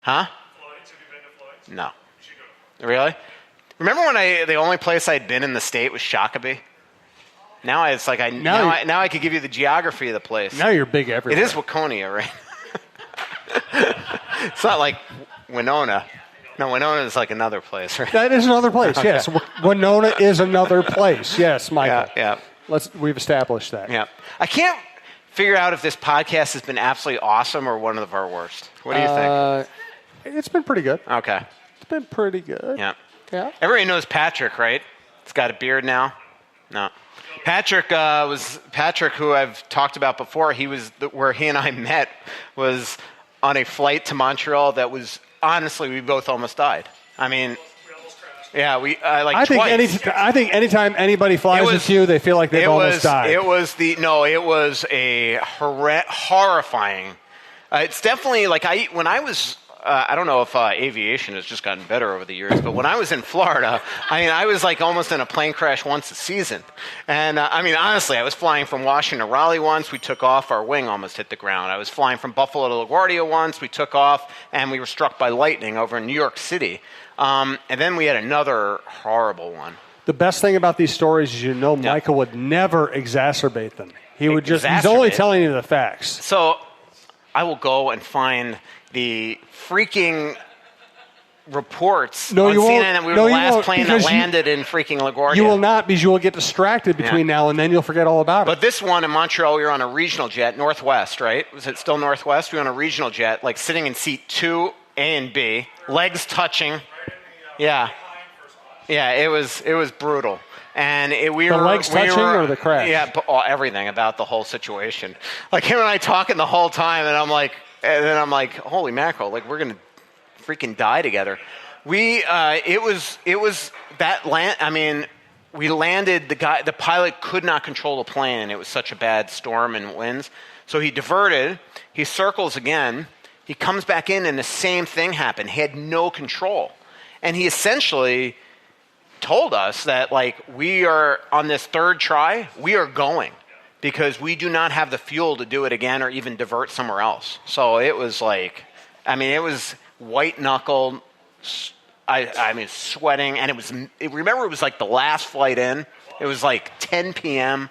Huh? Floyd's? Have you been to Floyd's? No. You should go to Really? Remember when the only place I'd been in the state was Shakopee? Now it's like now I could give you the geography of the place. Now you're big everywhere. It is Waconia, right? It's not like Winona. No, Winona is like another place, right? That is another place, Okay. yes. Winona is another place, yes, Michael. Yeah. We've established that. Yeah. I can't figure out if this podcast has been absolutely awesome or one of our worst. What do you think? It's been pretty good. Okay. It's been pretty good. Yeah. Yeah. Everybody knows Patrick, right? He's got a beard now. No. Patrick, who I've talked about before, where he and I met was on a flight to Montreal that was, honestly, we both almost died. I mean, we almost crashed. yeah, twice. I think anytime anybody flies with you, they feel like they've almost died. It was a horrifying. It's definitely like when I was. I don't know if aviation has just gotten better over the years, but when I was in Florida, I was like almost in a plane crash once a season. And honestly, I was flying from Washington to Raleigh once. We took off, our wing almost hit the ground. I was flying from Buffalo to LaGuardia once. We took off, and we were struck by lightning over in New York City. And then we had another horrible one. The best thing about these stories is Michael would never exacerbate them. He's only telling you the facts. So I will go and find the freaking reports on CNN that we were the last plane that landed in freaking LaGuardia. You will not, because you will get distracted between now and then. You'll forget all about it. But this one in Montreal, we were on a regional jet, Northwest, right? Was it still Northwest? We were on a regional jet, like sitting in seat 2, A and B, legs touching. Yeah. Yeah, it was brutal. And the legs touching or the crash? Yeah, everything about the whole situation. Like him and I talking the whole time, and then I'm like, holy mackerel! Like we're gonna freaking die together. It was that land. I mean, we landed. The pilot could not control the plane, and it was such a bad storm and winds. So he diverted. He circles again. He comes back in, and the same thing happened. He had no control, and he essentially told us that like we are on this third try. We are going. Because we do not have the fuel to do it again or even divert somewhere else. So it was like, it was white-knuckled, sweating. And it was like the last flight in. It was like 10 p.m.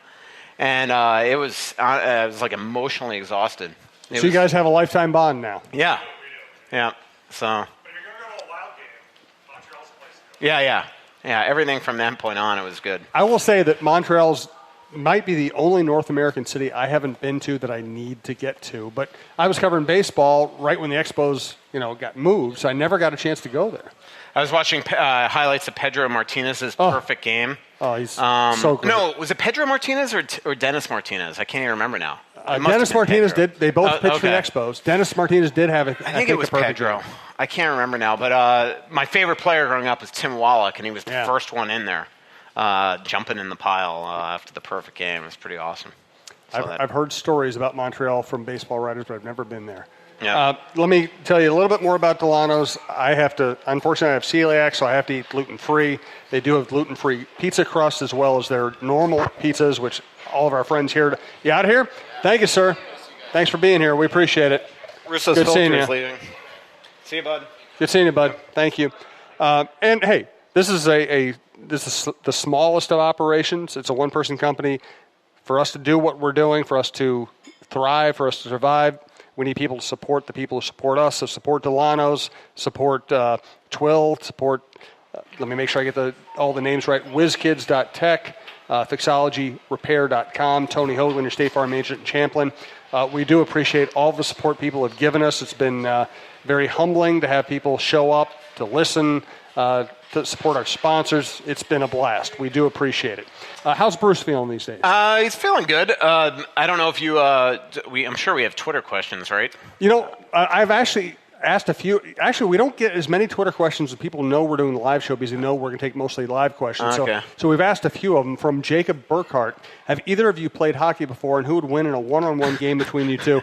And it was like emotionally exhausted. So you guys have a lifetime bond now. Yeah. Yeah. So. But if you're going to go to a wild game, Montreal's the place to go. Yeah. Everything from that point on, it was good. I will say that Montreal's might be the only North American city I haven't been to that I need to get to. But I was covering baseball right when the Expos, got moved, so I never got a chance to go there. I was watching highlights of Pedro Martinez's perfect game. Oh, he's so good. No, was it Pedro Martinez or Dennis Martinez? I can't even remember now. Dennis Martinez did. They both pitched for the Expos. Dennis Martinez did have it. I think it was Pedro. Game. I can't remember now. But my favorite player growing up was Tim Wallach, and he was the first one in there. Jumping in the pile after the perfect game. It was pretty awesome. I've heard stories about Montreal from baseball writers, but I've never been there. Yeah. Let me tell you a little bit more about Dulono's. Unfortunately, I have celiac, so I have to eat gluten-free. They do have gluten-free pizza crust as well as their normal pizzas, which all of our friends here. You out of here? Thank you, sir. Thanks for being here. We appreciate it. Russo's filter is leaving. See you, bud. Good seeing you, bud. Thank you. And, hey, this is this is the smallest of operations. It's a one-person company. For us to do what we're doing, for us to thrive, for us to survive, we need people to support the people who support us. So support Dulono's, support Twill, support, let me make sure I get all the names right, Whizkids.tech, fixologyrepair.com, Tony Hoaglund, your State Farm agent in Champlin. We do appreciate all the support people have given us. It's been very humbling to have people show up, to listen, to support our sponsors. It's been a blast. We do appreciate it. How's Bruce feeling these days? He's feeling good. I don't know if you. I'm sure we have Twitter questions, right? I've actually asked a few. Actually, we don't get as many Twitter questions as people know we're doing the live show because they know we're going to take mostly live questions. Okay. So we've asked a few of them. From Jacob Burkhart, have either of you played hockey before, and who would win in a one-on-one game between you two?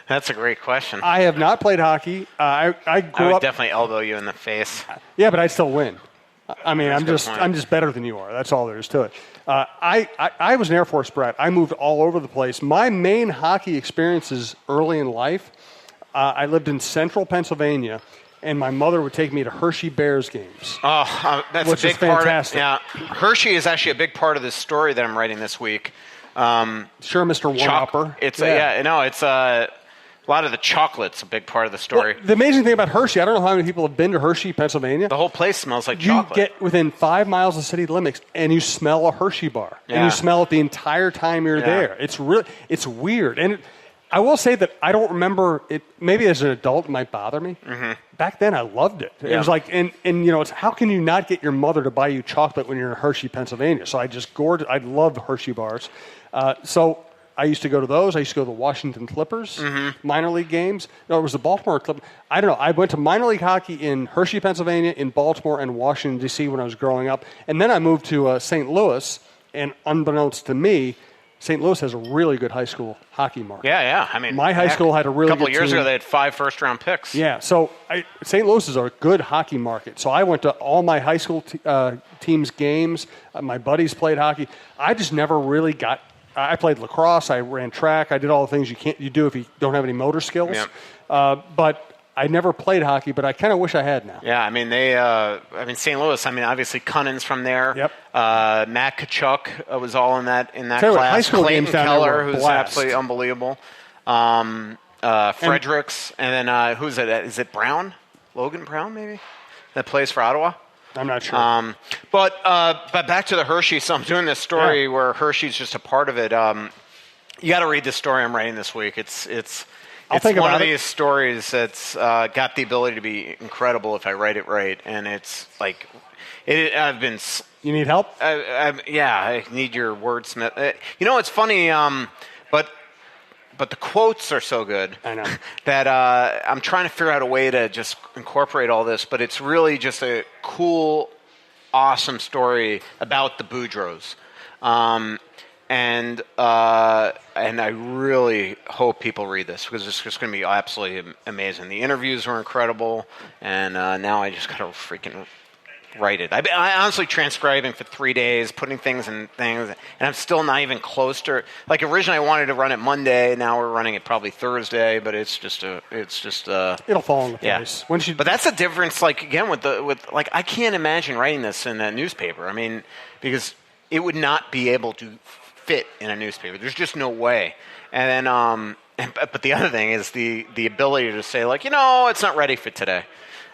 That's a great question. I have not played hockey. I would definitely elbow you in the face. Yeah, but I'd still win. I'm just better than you are. That's all there is to it. I was an Air Force brat. I moved all over the place. My main hockey experiences early in life I lived in central Pennsylvania, and my mother would take me to Hershey Bears games. That's which a big is fantastic. part. Yeah, Hershey is actually a big part of this story that I'm writing this week. Sure, Mr. One-Upper. It's a lot of the chocolate's a big part of the story. Well, the amazing thing about Hershey, I don't know how many people have been to Hershey, Pennsylvania. The whole place smells like You chocolate. get within 5 miles of city limits, and you smell a Hershey bar, and you smell it the entire time you're there. It's weird, and I will say that I don't remember it. Maybe as an adult, it might bother me. Mm-hmm. Back then, I loved it. It was like, and it's how can you not get your mother to buy you chocolate when you're in Hershey, Pennsylvania? So I just gored. I loved Hershey bars. So I used to go to those. I used to go to the Washington Clippers minor league games. No, it was the Baltimore Clippers. I don't know. I went to minor league hockey in Hershey, Pennsylvania, in Baltimore, and Washington, D.C. when I was growing up. And then I moved to St. Louis, and unbeknownst to me, St. Louis has a really good high school hockey market. Yeah. I mean, my high school had a really good couple of years team. ago, they had 5 first-round picks. Yeah, so St. Louis is a good hockey market. So I went to all my high school teams' games. My buddies played hockey. I just never really got. I played lacrosse. I ran track. I did all the things you do if you don't have any motor skills. Yep. But I never played hockey, but I kind of wish I had now. Yeah, I mean St. Louis. I mean, obviously Cunning's from there. Yep. Matt Kachuk was all in that Tell you class. what, high school Clayton games down there Keller, were a who's blast. absolutely unbelievable. Fredericks, and then who's it? Is it Brown? Logan Brown, maybe, that plays for Ottawa. I'm not sure. But back to the Hershey. So I'm doing this story where Hershey's just a part of it. You got to read the story I'm writing this week. It's think one about of it. these stories that's got the ability to be incredible if I write it right, and it's like I've been. You need help? I need your wordsmith. It's funny, but the quotes are so good. I know. That I'm trying to figure out a way to just incorporate all this, but it's really just a cool, awesome story about the Boudreaux. And I really hope people read this because it's just going to be absolutely amazing. The interviews were incredible, and now I just got to freaking write it. I honestly transcribing for 3 days, putting things in things, and I'm still not even close to. Like originally, I wanted to run it Monday. Now we're running it probably Thursday, but it's just It'll fall into place. But that's the difference. Like again, with I can't imagine writing this in a newspaper. I mean, because it would not be able to fit in a newspaper. There's just no way. And then, but the other thing is the ability to say like, it's not ready for today.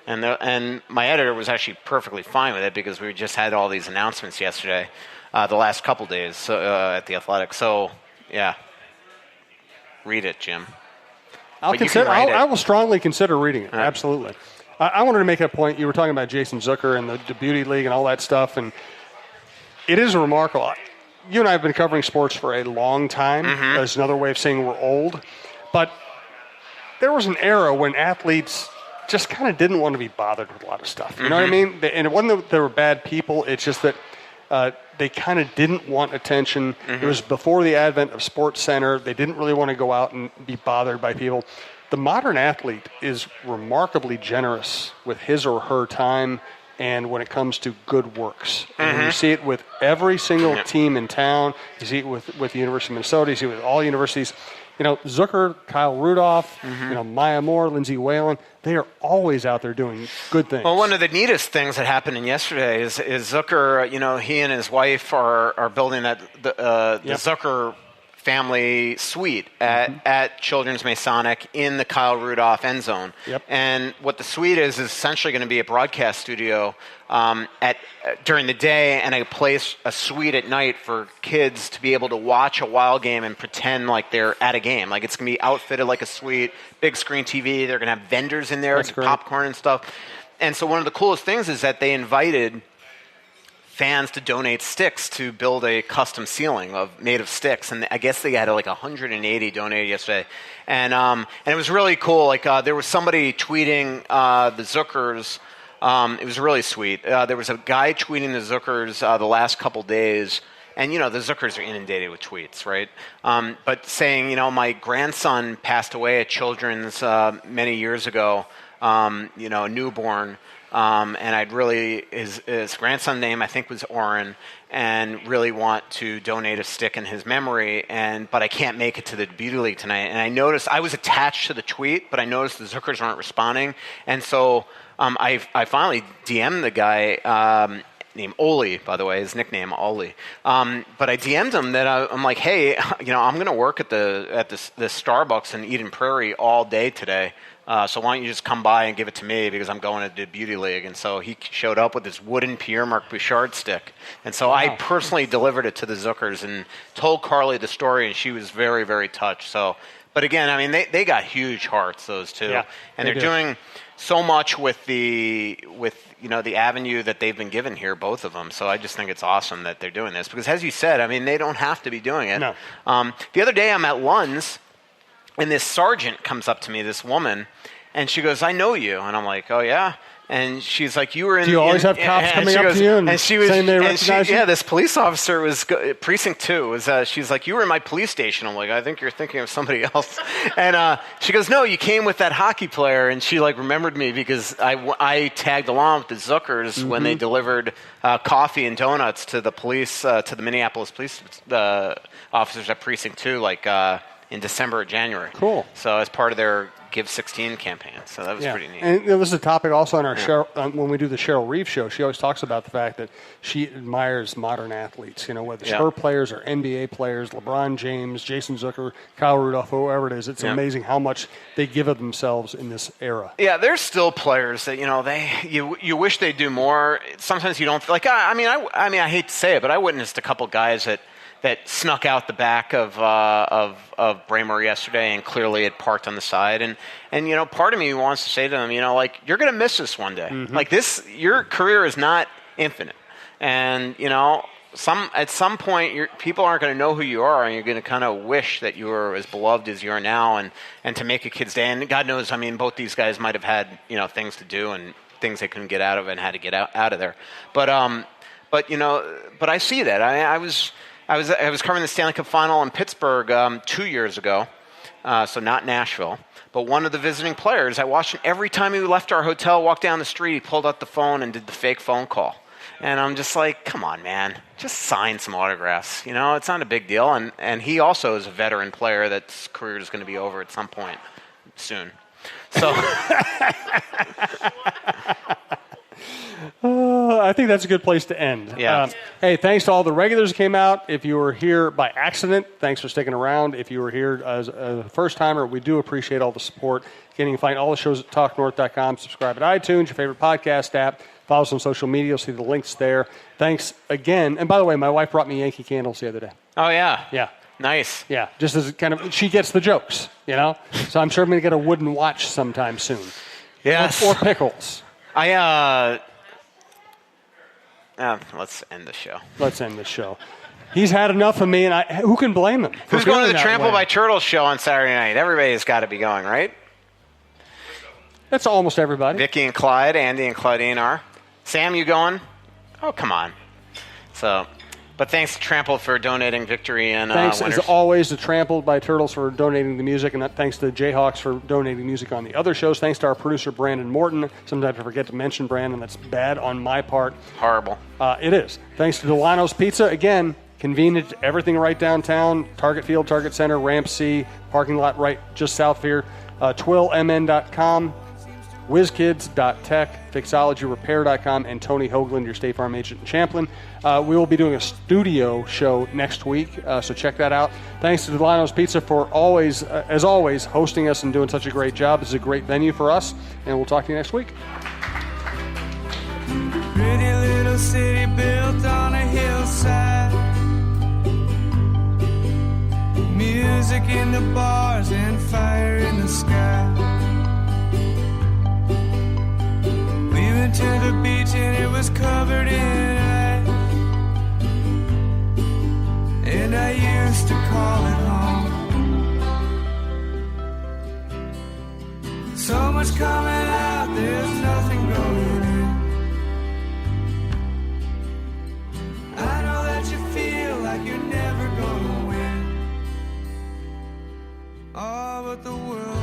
And my editor was actually perfectly fine with it because we just had all these announcements yesterday, the last couple days at the Athletic. So yeah, read it, Jim. I will strongly consider reading it. Absolutely. I wanted to make a point. You were talking about Jason Zucker and the Beauty League and all that stuff, and it is remarkable. You and I have been covering sports for a long time. Mm-hmm. That's another way of saying we're old. But there was an era when athletes just kind of didn't want to be bothered with a lot of stuff. You know what I mean? And it wasn't that they were bad people. It's just that they kind of didn't want attention. It was before the advent of Sports Center. They didn't really want to go out and be bothered by people. The modern athlete is remarkably generous with his or her time and when it comes to good works. And you see it with every single team in town. You see it with the University of Minnesota. You see it with all universities. Zucker, Kyle Rudolph, Maya Moore, Lindsay Whalen, they are always out there doing good things. Well, one of the neatest things that happened yesterday is Zucker, he and his wife are building the Zucker family suite at Children's Masonic in the Kyle Rudolph end zone. Yep. And what the suite is essentially going to be a broadcast studio during the day and a suite at night for kids to be able to watch a Wild game and pretend like they're at a game. Like it's going to be outfitted like a suite, big screen TV. They're going to have vendors in there, popcorn and stuff. And so one of the coolest things is that they invited fans to donate sticks to build a custom ceiling made of sticks, and I guess they had like 180 donated yesterday, and it was really cool. Like there was somebody tweeting the Zuckers. It was really sweet. There was a guy tweeting the Zuckers the last couple days, and the Zuckers are inundated with tweets, right? But saying, my grandson passed away at Children's many years ago. a newborn. And I'd really, his grandson's name, I think, was Oren, and really want to donate a stick in his memory. But I can't make it to the Beauty League tonight. And I noticed, I was attached to the tweet, but I noticed the Zookers weren't responding. And so I finally DM'd the guy, named Oli, by the way, his nickname, Oli. But I DM'd him that I'm like, hey, I'm going to work at the Starbucks in Eden Prairie all day today. So why don't you just come by and give it to me because I'm going to the Beauty League. And so he showed up with this wooden Pierre-Marc Bouchard stick. And so I personally delivered it to the Zookers and told Carly the story, and she was very, very touched. So, but again, I mean, they got huge hearts, those two. Yeah, and they're doing so much with the avenue that they've been given here, both of them. So I just think it's awesome that they're doing this. Because as you said, I mean, they don't have to be doing it. No. The other day I'm at Lund's, and this sergeant comes up to me, this woman, and she goes, I know you. And I'm like, oh, yeah? And she's like, you were in... Do you always have cops coming up to you and saying they recognize you? Yeah, this police officer was... Precinct 2. She's like, you were in my police station. I'm like, I think you're thinking of somebody else. And she goes, no, you came with that hockey player. And she remembered me because I tagged along with the Zookers when they delivered coffee and donuts to the police, to the Minneapolis police officers at Precinct 2, in December or January. Cool. So as part of their Give 16 campaign. So that was pretty neat. And this is a topic also on our show, when we do the Cheryl Reeve show. She always talks about the fact that she admires modern athletes, whether her players or NBA players, LeBron James, Jason Zucker, Kyle Rudolph, whoever it is. It's amazing how much they give of themselves in this era. Yeah, there's still players that, you wish they'd do more. Sometimes you don't, I hate to say it, but I witnessed a couple guys that snuck out the back of Braemar yesterday and clearly had parked on the side. And part of me wants to say to them, you're going to miss this one day. Mm-hmm. Your career is not infinite. And, at some point, people aren't going to know who you are, and you're going to kind of wish that you were as beloved as you are now and to make a kid's day. And God knows, both these guys might have had, things to do and things they couldn't get out of and had to get out of there. But I see that. I was covering the Stanley Cup Final in Pittsburgh 2 years ago, so not Nashville. But one of the visiting players, I watched him every time he left our hotel, walked down the street, he pulled out the phone and did the fake phone call. And I'm just like, come on, man, just sign some autographs. It's not a big deal. And he also is a veteran player that's career is going to be over at some point soon. So... I think that's a good place to end. Yeah. Hey, thanks to all the regulars who came out. If you were here by accident, thanks for sticking around. If you were here as a first-timer, we do appreciate all the support. Again, you can find all the shows at talknorth.com. Subscribe at iTunes, your favorite podcast app. Follow us on social media. You'll see the links there. Thanks again. And by the way, my wife brought me Yankee candles the other day. Oh, yeah? Yeah. Nice. Yeah, just as kind of, she gets the jokes, So I'm sure I'm going to get a wooden watch sometime soon. Yes. Or pickles. Let's end the show. Let's end the show. He's had enough of me, and who can blame him? Who's going to the Trampled by Turtles show on Saturday night? Everybody's got to be going, right? That's almost everybody. Vicky and Clyde, Andy and Claudine are. Sam, you going? Oh, come on. But thanks to Trampled for donating victory and thanks, winners. as always, to Trampled by Turtles for donating the music, and thanks to Jayhawks for donating music on the other shows. Thanks to our producer, Brandon Morton. Sometimes I forget to mention Brandon. That's bad on my part. Horrible. It is. Thanks to Dulono's Pizza. Again, convenient, everything right downtown. Target Field, Target Center, Ramp C, parking lot right just south here. twillmn.com. Whizkids.tech, Fixologyrepair.com, and Tony Hoaglund, your State Farm agent in Champlin. We will be doing a studio show next week, so check that out. Thanks to Dulono's Pizza for always, as always, hosting us and doing such a great job. This is a great venue for us, and we'll talk to you next week. Pretty little city built on a hillside. Music in the bars and fire in the sky. To the beach and it was covered in ice, and I used to call it home. So much coming out, there's nothing going in. I know that you feel like you're never gonna win. Oh, but the world